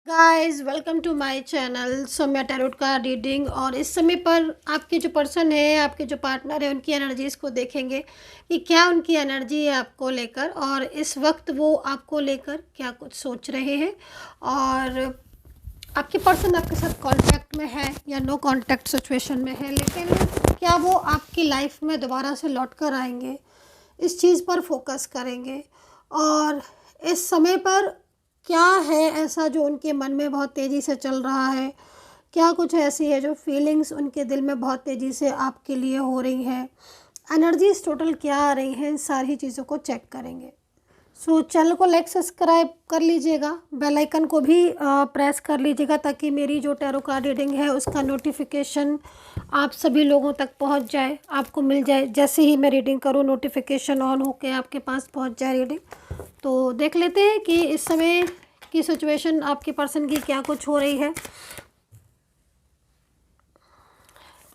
Guys welcome to my channel Saumya tarot का reading. और इस समय पर आपके जो पर्सन है, आपके जो पार्टनर है, उनकी एनर्जीज़ को देखेंगे कि क्या उनकी एनर्जी है आपको लेकर और इस वक्त वो आपको लेकर क्या कुछ सोच रहे हैं। और आपके पर्सन आपके साथ कांटेक्ट में है या नो कांटेक्ट सिचुएशन में है, लेकिन क्या वो आपकी लाइफ में दोबारा से लौट कर आएंगे, इस चीज़ पर फोकस करेंगे। और इस समय पर क्या है ऐसा जो उनके मन में बहुत तेज़ी से चल रहा है, क्या कुछ ऐसी है जो फीलिंग्स उनके दिल में बहुत तेज़ी से आपके लिए हो रही है, एनर्जीज टोटल क्या आ रही हैं, इन सारी चीज़ों को चेक करेंगे। सो चैनल को लाइक सब्सक्राइब कर लीजिएगा, बेल आइकन को भी प्रेस कर लीजिएगा ताकि मेरी जो टैरो कार्ड रीडिंग है उसका नोटिफिकेशन आप सभी लोगों तक पहुंच जाए, आपको मिल जाए। जैसे ही मैं रीडिंग करूं नोटिफिकेशन ऑन होके आपके पास पहुंच जाए रीडिंग। तो देख लेते हैं कि इस समय की सिचुएशन आपके पर्सन की क्या कुछ हो रही है,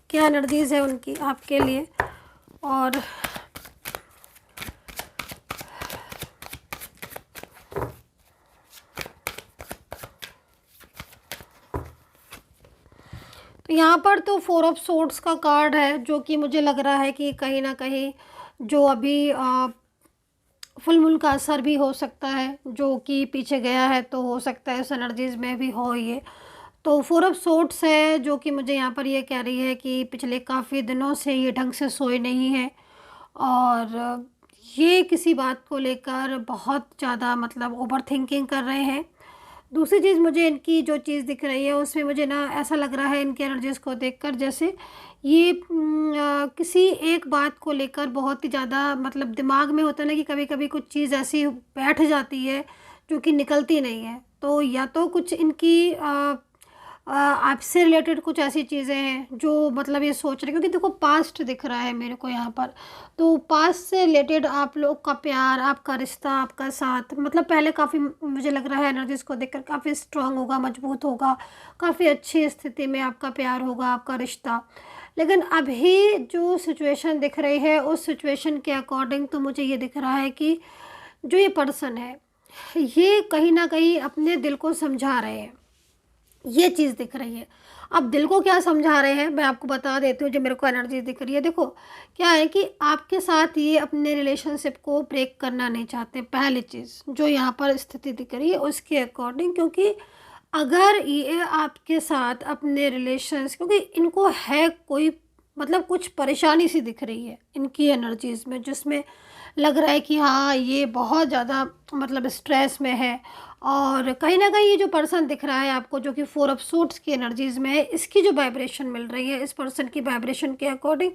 क्या एनर्जीज़ है उनकी आपके लिए। और तो यहाँ पर तो 4 ऑफ सोर्ड्स का कार्ड है, जो कि मुझे लग रहा है कि कहीं ना कहीं जो अभी फुल मून का असर भी हो सकता है, जो कि पीछे गया है, तो हो सकता है इस एनर्जीज़ में भी हो ये। तो 4 ऑफ सोर्ड्स है जो कि मुझे यहाँ पर ये कह रही है कि पिछले काफ़ी दिनों से ये ढंग से सोए नहीं है और ये किसी बात को लेकर बहुत ज़्यादा मतलब ओवर थिंकिंग कर रहे हैं। दूसरी चीज़ मुझे इनकी जो चीज़ दिख रही है उसमें मुझे ना ऐसा लग रहा है इनकी एनर्जीज़ को देखकर जैसे ये किसी एक बात को लेकर बहुत ही ज़्यादा मतलब दिमाग में होता है ना कि कभी कभी कुछ चीज़ ऐसी बैठ जाती है जो कि निकलती नहीं है। तो या तो कुछ इनकी आपसे रिलेटेड कुछ ऐसी चीज़ें हैं जो मतलब ये सोच रहे, क्योंकि देखो पास्ट दिख रहा है मेरे को यहाँ पर। तो पास्ट से रिलेटेड आप लोग का प्यार, आपका रिश्ता, आपका साथ मतलब पहले काफ़ी मुझे लग रहा है एनर्जीज़ को देखकर काफ़ी स्ट्रांग होगा, मजबूत होगा, काफ़ी अच्छी स्थिति में आपका प्यार होगा, आपका रिश्ता। लेकिन अभी जो सिचुएशन दिख रही है उस सिचुएशन के अकॉर्डिंग तो मुझे ये दिख रहा है कि जो ये पर्सन है ये कहीं ना कहीं अपने दिल को समझा रहे हैं, ये चीज़ दिख रही है। अब दिल को क्या समझा रहे हैं मैं आपको बता देती हूँ, जो मेरे को एनर्जी दिख रही है। देखो क्या है कि आपके साथ ये अपने रिलेशनशिप को ब्रेक करना नहीं चाहते, पहली चीज़ जो यहाँ पर स्थिति दिख रही है उसके अकॉर्डिंग। क्योंकि अगर ये आपके साथ अपने रिलेशंस, क्योंकि इनको है कोई मतलब कुछ परेशानी सी दिख रही है इनकी एनर्जीज़ में, जिसमें लग रहा है कि हाँ ये बहुत ज़्यादा मतलब स्ट्रेस में है। और कहीं ना कहीं ये जो पर्सन दिख रहा है आपको जो कि 4 ऑफ सोर्ड्स की एनर्जीज़ में है, इसकी जो वाइब्रेशन मिल रही है इस पर्सन की वाइब्रेशन के अकॉर्डिंग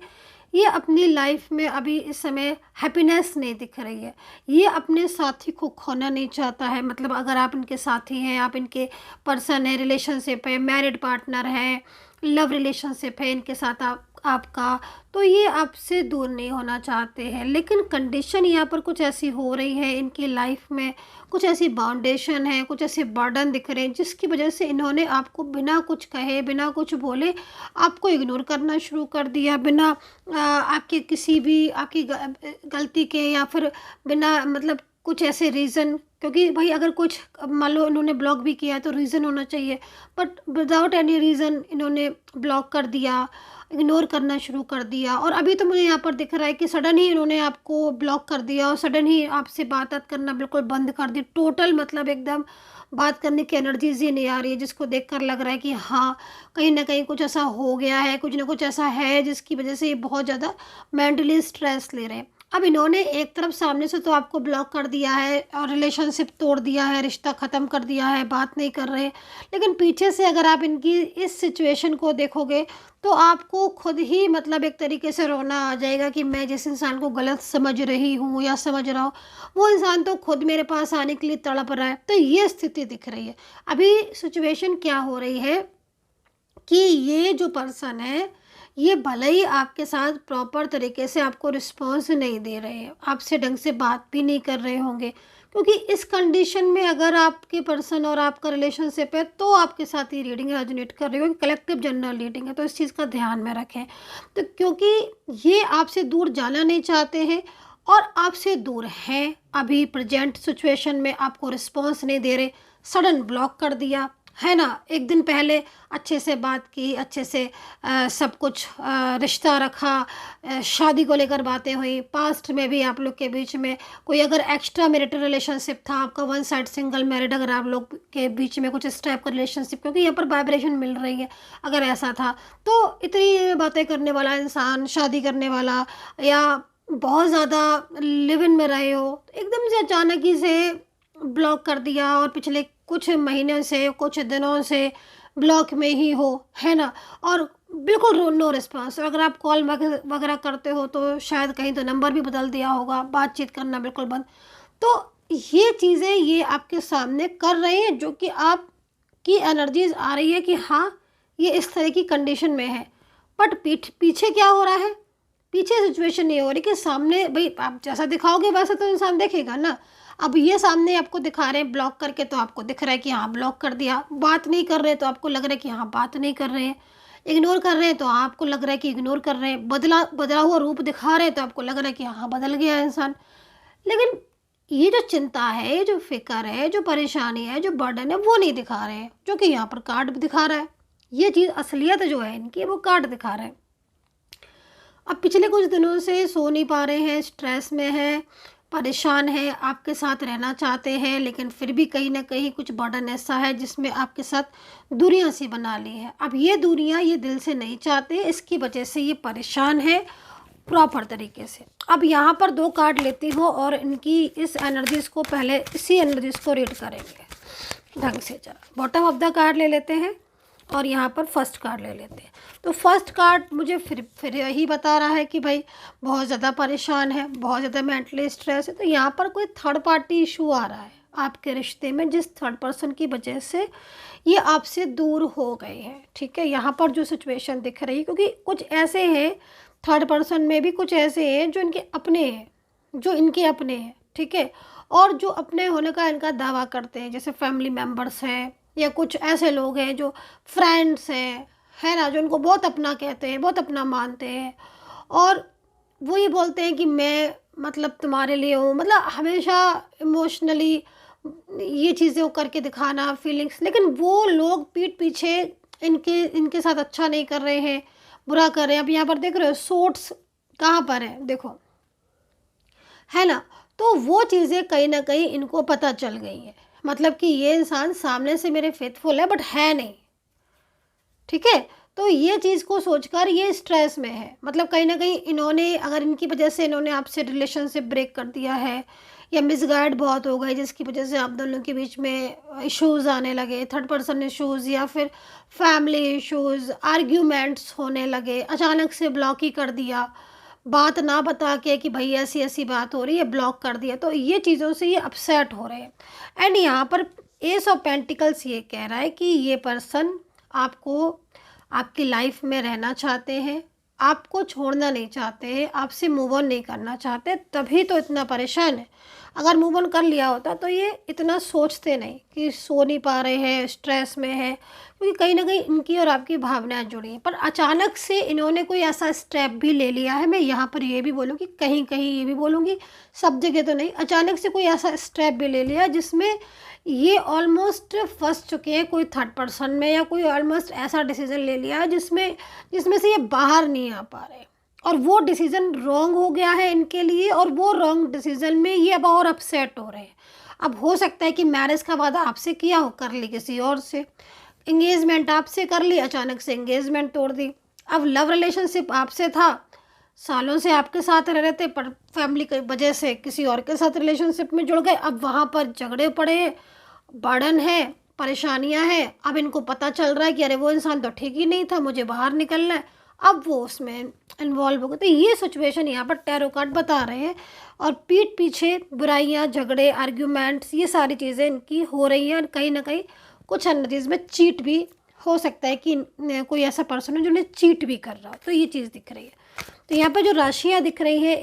ये अपनी लाइफ में अभी इस समय हैप्पीनेस नहीं दिख रही है। ये अपने साथी को खोना नहीं चाहता है। मतलब अगर आप इनके साथी हैं, आप इनके पर्सन है, रिलेशनशिप है, मैरिड पार्टनर है, लव रिलेशनशिप है इनके साथ आपका, तो ये आपसे दूर नहीं होना चाहते हैं। लेकिन कंडीशन यहाँ पर कुछ ऐसी हो रही है इनकी लाइफ में, कुछ ऐसी बाउंडेशन है, कुछ ऐसे बर्डन दिख रहे हैं जिसकी वजह से इन्होंने आपको बिना कुछ कहे, बिना कुछ बोले आपको इग्नोर करना शुरू कर दिया, बिना आपके किसी भी आपकी गलती के, या फिर बिना मतलब कुछ ऐसे रीज़न। क्योंकि भाई अगर कुछ मान लो इन्होंने ब्लॉक भी किया है तो रीज़न होना चाहिए, बट विदाउट एनी रीज़न इन्होंने ब्लॉक कर दिया, इग्नोर करना शुरू कर दिया। और अभी तो मुझे यहाँ पर दिख रहा है कि सडन ही इन्होंने आपको ब्लॉक कर दिया और सडन ही आपसे बात करना बिल्कुल बंद कर दी, टोटल मतलब एकदम बात करने की एनर्जीज ही नहीं आ रही है, जिसको देखकर लग रहा है कि हाँ कहीं ना कहीं कुछ ऐसा हो गया है, कुछ ना कुछ ऐसा है जिसकी वजह से ये बहुत ज़्यादा मेंटली स्ट्रेस ले रहे हैं। अब इन्होंने एक तरफ सामने से तो आपको ब्लॉक कर दिया है और रिलेशनशिप तोड़ दिया है, रिश्ता ख़त्म कर दिया है, बात नहीं कर रहे, लेकिन पीछे से अगर आप इनकी इस सिचुएशन को देखोगे तो आपको खुद ही मतलब एक तरीके से रोना आ जाएगा कि मैं जिस इंसान को गलत समझ रही हूँ या समझ रहा हूँ वो इंसान तो खुद मेरे पास आने के लिए तड़प रहा है। तो ये स्थिति दिख रही है। अभी सिचुएशन क्या हो रही है कि ये जो पर्सन है ये भले ही आपके साथ प्रॉपर तरीके से आपको रिस्पॉन्स नहीं दे रहे हैं, आपसे ढंग से बात भी नहीं कर रहे होंगे, क्योंकि इस कंडीशन में अगर आपके पर्सन और आपका रिलेशनशिप है तो आपके साथ ही रीडिंग रेजोनेट कर रही होगी, कलेक्टिव जनरल रीडिंग है, तो इस चीज़ का ध्यान में रखें। तो क्योंकि ये आपसे दूर जाना नहीं चाहते हैं और आपसे दूर हैं, अभी प्रेजेंट सिचुएशन में आपको रिस्पॉन्स नहीं दे रहे, सडन ब्लॉक कर दिया, है ना? एक दिन पहले अच्छे से बात की, अच्छे से सब कुछ रिश्ता रखा, शादी को लेकर बातें हुई, पास्ट में भी आप लोग के बीच में कोई अगर एक्स्ट्रा मैरिटल रिलेशनशिप था, आपका वन साइड सिंगल मैरिड, अगर आप लोग के बीच में कुछ इस टाइप का रिलेशनशिप, क्योंकि यहाँ पर वाइब्रेशन मिल रही है, अगर ऐसा था, तो इतनी बातें करने वाला इंसान, शादी करने वाला, या बहुत ज़्यादा लिव इन में रहे हो, एकदम से अचानक ही से ब्लॉक कर दिया और पिछले कुछ महीनों से, कुछ दिनों से ब्लॉक में ही हो, है ना? और बिल्कुल नो रिस्पॉन्स। अगर आप कॉल वगैरह करते हो तो शायद कहीं तो नंबर भी बदल दिया होगा, बातचीत करना बिल्कुल बंद। तो ये चीज़ें ये आपके सामने कर रहे हैं, जो कि आपकी एनर्जीज आ रही है कि हाँ, ये इस तरह की कंडीशन में है। बट पीछे क्या हो रहा है? पीछे सिचुएशन ये हो रही कि सामने भाई आप जैसा दिखाओगे वैसा तो इंसान देखेगा ना। अब ये सामने आपको दिखा रहे हैं ब्लॉक करके, तो आपको दिख रहा है कि हाँ ब्लॉक कर दिया। बात नहीं कर रहे तो आपको लग रहा है कि हाँ बात नहीं कर रहे हैं। इग्नोर कर रहे हैं तो आपको लग रहा है कि इग्नोर कर रहे हैं। बदला बदला हुआ रूप दिखा रहे हैं तो आपको लग रहा है कि हाँ बदल गया है इंसान। लेकिन ये जो चिंता है, ये जो फिक्र है, जो परेशानी है, जो बर्डन है, वो नहीं दिखा रहे हैं, जो कि यहाँ पर कार्ड दिखा रहा है। ये चीज़ असलियत जो है इनकी, वो कार्ड दिखा रहा है। अब पिछले कुछ दिनों से सो नहीं पा रहे हैं, स्ट्रेस में हैं, परेशान हैं, आपके साथ रहना चाहते हैं, लेकिन फिर भी कहीं ना कहीं कुछ बर्डन ऐसा है जिसमें आपके साथ दूरियां सी बना ली है। अब ये दूरियां ये दिल से नहीं चाहते, इसकी वजह से ये परेशान है प्रॉपर तरीके से। अब यहाँ पर 2 कार्ड लेती हूँ और इनकी इस एनर्जीज़ को पहले इसी एनर्जीज़ को रीड करेंगे ढंग से। जरा बॉटम ऑफ द कार्ड ले लेते हैं और यहाँ पर फर्स्ट कार्ड ले लेते हैं। तो फर्स्ट कार्ड मुझे फिर यही बता रहा है कि भाई बहुत ज़्यादा परेशान है, बहुत ज़्यादा मेंटली स्ट्रेस है। तो यहाँ पर कोई थर्ड पार्टी इशू आ रहा है आपके रिश्ते में, जिस थर्ड पर्सन की वजह से ये आपसे दूर हो गए हैं। ठीक है, यहाँ पर जो सिचुएशन दिख रही है, क्योंकि कुछ ऐसे हैं थर्ड पर्सन में भी, कुछ ऐसे हैं जो इनके अपने हैं, जो इनके अपने हैं। ठीक है, और जो अपने होने का इनका दावा करते हैं, जैसे फैमिली मेम्बर्स हैं, या कुछ ऐसे लोग हैं जो फ्रेंड्स हैं, है ना, जो उनको बहुत अपना कहते हैं, बहुत अपना मानते हैं, और वो ये बोलते हैं कि मैं मतलब तुम्हारे लिए हूँ, मतलब हमेशा इमोशनली ये चीज़ें करके दिखाना फीलिंग्स। लेकिन वो लोग पीठ पीछे इनके इनके साथ अच्छा नहीं कर रहे हैं, बुरा कर रहे हैं। अब यहाँ पर देख रहे हो सोर्ट्स कहाँ पर है, देखो, है ना? तो वो चीज़ें कहीं ना कहीं इनको पता चल गई है, मतलब कि ये इंसान सामने से मेरे फेथफुल है बट है नहीं। ठीक है, तो ये चीज़ को सोचकर ये स्ट्रेस में है, मतलब कहीं ना कहीं इन्होंने, अगर इनकी वजह से इन्होंने आपसे रिलेशनशिप ब्रेक कर दिया है, या मिसगाइड बहुत हो गए, जिसकी वजह से आप दोनों के बीच में इश्यूज़ आने लगे, थर्ड पर्सन इश्यूज़, या फिर फैमिली इश्यूज़, आर्ग्यूमेंट्स होने लगे, अचानक से ब्लॉक ही कर दिया, बात ना बता के कि भाई ऐसी ऐसी बात हो रही है, ब्लॉक कर दिया। तो ये चीज़ों से ये अपसेट हो रहे हैं। एंड यहाँ पर एस ऑफ पेंटिकल्स ये कह रहा है कि ये पर्सन आपको आपकी लाइफ में रहना चाहते हैं, आपको छोड़ना नहीं चाहते हैं, आपसे मूव ऑन नहीं करना चाहते, तभी तो इतना परेशान है। अगर मूव ऑन कर लिया होता तो ये इतना सोचते नहीं कि सो नहीं पा रहे हैं, स्ट्रेस में है, क्योंकि कहीं ना कहीं इनकी और आपकी भावनाएं जुड़ी हैं। पर अचानक से इन्होंने कोई ऐसा स्टेप भी ले लिया है, मैं यहाँ पर ये भी बोलूँगी, कहीं कहीं ये भी बोलूँगी, सब जगह तो नहीं, अचानक से कोई ऐसा स्टेप भी ले लिया जिसमें ये ऑलमोस्ट फंस चुके हैं कोई थर्ड पर्सन में, या कोई ऑलमोस्ट ऐसा डिसीजन ले लिया है जिसमें जिसमें से ये बाहर नहीं आ पा रहे, और वो डिसीज़न रॉन्ग हो गया है इनके लिए, और वो रॉन्ग डिसीज़न में ये अब और अपसेट हो रहे हैं। अब हो सकता है कि मैरिज का वादा आपसे किया हो, कर ली किसी और से, एंगेजमेंट आपसे कर ली, अचानक से एंगेजमेंट तोड़ दी। अब लव रिलेशनशिप आपसे था, सालों से आपके साथ रह रहे थे, पर फैमिली की वजह से किसी और के साथ रिलेशनशिप में जुड़ गए, अब वहाँ पर झगड़े पड़े, बर्डन है, परेशानियां हैं। अब इनको पता चल रहा है कि अरे वो इंसान तो ठीक ही नहीं था, मुझे बाहर निकलना है, अब वो उसमें इन्वॉल्व हो गए। तो ये सिचुएशन यहाँ पर टैरो कार्ड बता रहे हैं, और पीठ पीछे बुराइयाँ, झगड़े, आर्ग्यूमेंट्स, ये सारी चीज़ें इनकी हो रही हैं, और कहीं ना कहीं कुछ एनर्जीज में चीट भी हो सकता है कि कोई ऐसा पर्सन है जो उन्हें चीट भी कर रहा हो। तो ये चीज़ दिख रही है। तो यहाँ पर जो राशियाँ दिख रही हैं,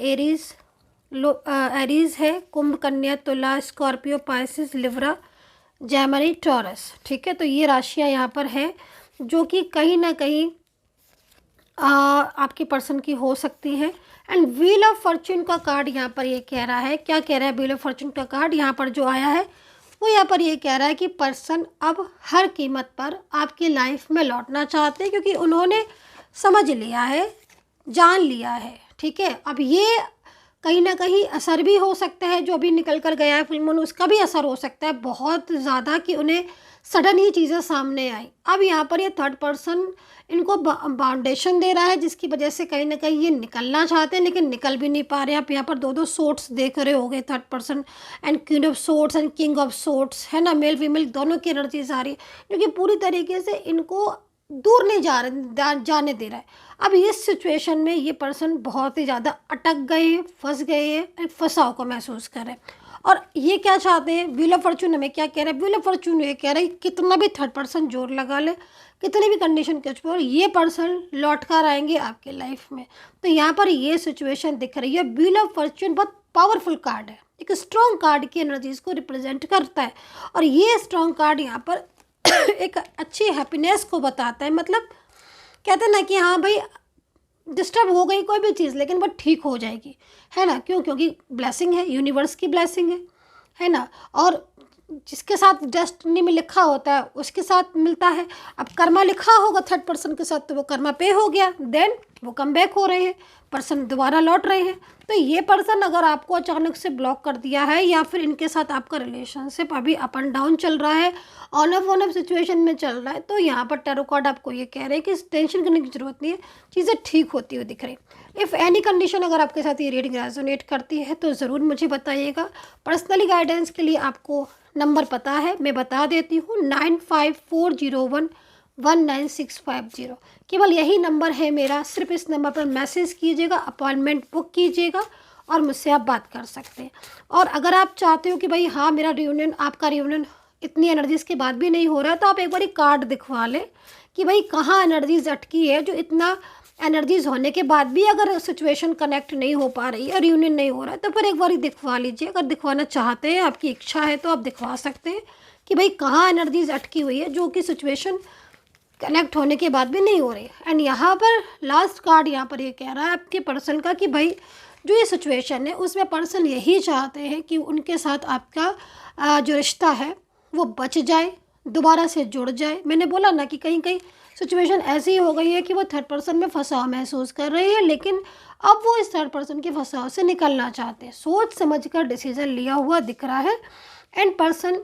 एरीज है, कुंभ, कन्या, तुला, Scorpio, Pisces, Libra, Gemini, taurus. ठीक है, तो ये राशियाँ यहाँ पर है जो कि कहीं ना कहीं आपके पर्सन की हो सकती हैं। एंड व्हील ऑफ फॉर्च्यून का कार्ड यहाँ पर ये कह रहा है, क्या कह रहा है व्हील ऑफ फॉर्च्यून का कार्ड यहाँ पर जो आया है, वो यहाँ पर ये कह रहा है कि पर्सन अब हर कीमत पर आपकी लाइफ में लौटना चाहते हैं, क्योंकि उन्होंने समझ लिया है, जान लिया है, ठीक है। अब ये कहीं ना कहीं असर भी हो सकता है, जो अभी निकल कर गया है फुल मून, उसका भी असर हो सकता है बहुत ज़्यादा, कि उन्हें सडन ही चीज़ें सामने आई। अब यहाँ पर ये थर्ड पर्सन इनको बाउंडेशन दे रहा है, जिसकी वजह से कहीं ना कहीं ये निकलना चाहते हैं लेकिन निकल भी नहीं पा रहे हैं। आप यहाँ पर दो दो सोर्ट्स देख रहे होगे, third person and queen of sorts and king of sorts, है ना। मेल फीमेल दोनों की एनर्जीज आ रही है, क्योंकि पूरी तरीके से इनको दूर नहीं जाने दे रहा है। अब इस सिचुएशन में ये पर्सन बहुत ही ज़्यादा अटक गए हैं, फंस गए हैं, एक फंसाव को महसूस कर रहे हैं। और ये क्या चाहते हैं, व्हील ऑफ फॉर्चून हमें क्या कह रहा है, व्हील ऑफ फॉर्चून ये कह रहा है कितना भी थर्ड पर्सन जोर लगा ले, कितनी भी कंडीशन के ऊपर, ये पर्सन लौट कर आएंगे आपके लाइफ में। तो यहाँ पर ये सिचुएशन दिख रही है। व्हील ऑफ फॉर्चून बहुत पावरफुल कार्ड है, एक स्ट्रॉन्ग कार्ड की एनर्जीज को रिप्रेजेंट करता है, और ये स्ट्रॉन्ग कार्ड यहाँ पर एक अच्छी हैप्पीनेस को बताता है। मतलब कहते हैं ना कि हाँ भाई, डिस्टर्ब हो गई कोई भी चीज़ लेकिन वो ठीक हो जाएगी, है ना। क्यों? क्योंकि ब्लेसिंग है, यूनिवर्स की ब्लेसिंग है ना। और जिसके साथ डेस्टिनी में लिखा होता है उसके साथ मिलता है। अब कर्मा लिखा होगा थर्ड पर्सन के साथ, तो वो कर्मा पे हो गया, देन वो कम बैक हो रहे हैं, पर्सन दोबारा लौट रहे हैं। तो ये पर्सन अगर आपको अचानक से ब्लॉक कर दिया है, या फिर इनके साथ आपका रिलेशनशिप अभी अप एंड डाउन चल रहा है, ऑन ऑफ सिचुएशन में चल रहा है, तो यहाँ पर टैरो कार्ड आपको ये कह रहे हैं कि टेंशन करने की ज़रूरत नहीं है, चीज़ें ठीक होती हुई दिख रही। इफ़ एनी कंडीशन अगर आपके साथ ये रीडिंग रेजोनेट करती है तो ज़रूर मुझे बताइएगा। पर्सनली गाइडेंस के लिए आपको नंबर पता है, मैं बता देती हूँ, 9540119650। केवल यही नंबर है मेरा, सिर्फ इस नंबर पर मैसेज कीजिएगा, अपॉइंटमेंट बुक कीजिएगा और मुझसे आप बात कर सकते हैं। और अगर आप चाहते हो कि भाई हाँ मेरा रियूनियन, आपका रियूनियन इतनी एनर्जीज़ के बाद भी नहीं हो रहा है, तो आप एक बार कार्ड दिखवा लें कि भाई कहाँ एनर्जीज अटकी है, जो इतना एनर्जीज होने के बाद भी अगर सिचुएशन कनेक्ट नहीं हो पा रही है, रियूनियन नहीं हो रहा है, तो फिर एक बार दिखवा लीजिए। अगर दिखवाना चाहते हैं, आपकी इच्छा है, तो आप दिखवा सकते हैं कि भाई कहाँ एनर्जीज अटकी हुई है, जो कि सिचुएशन कनेक्ट होने के बाद भी नहीं हो रही है। एंड यहाँ पर लास्ट कार्ड यहाँ पर ये कह रहा है आपके पर्सन का कि भाई जो ये सिचुएशन है उसमें पर्सन यही चाहते हैं कि उनके साथ आपका जो रिश्ता है वो बच जाए, दोबारा से जुड़ जाए। मैंने बोला ना कि कहीं कहीं सिचुएशन ऐसी हो गई है कि वो थर्ड पर्सन में फंसाव महसूस कर रहे हैं, लेकिन अब वो इस थर्ड पर्सन के फंसाव से निकलना चाहते हैं। सोच समझ कर डिसीजन लिया हुआ दिख रहा है, एंड पर्सन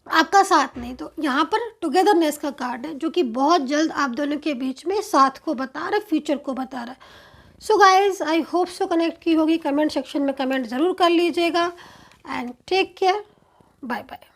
आपका साथ नहीं। तो यहाँ पर टुगेदरनेस का कार्ड है, जो कि बहुत जल्द आप दोनों के बीच में साथ को बता रहा है, फ्यूचर को बता रहा है। So guys, I hope so connect की होगी। कमेंट सेक्शन में कमेंट ज़रूर कर लीजिएगा, and take care, bye bye.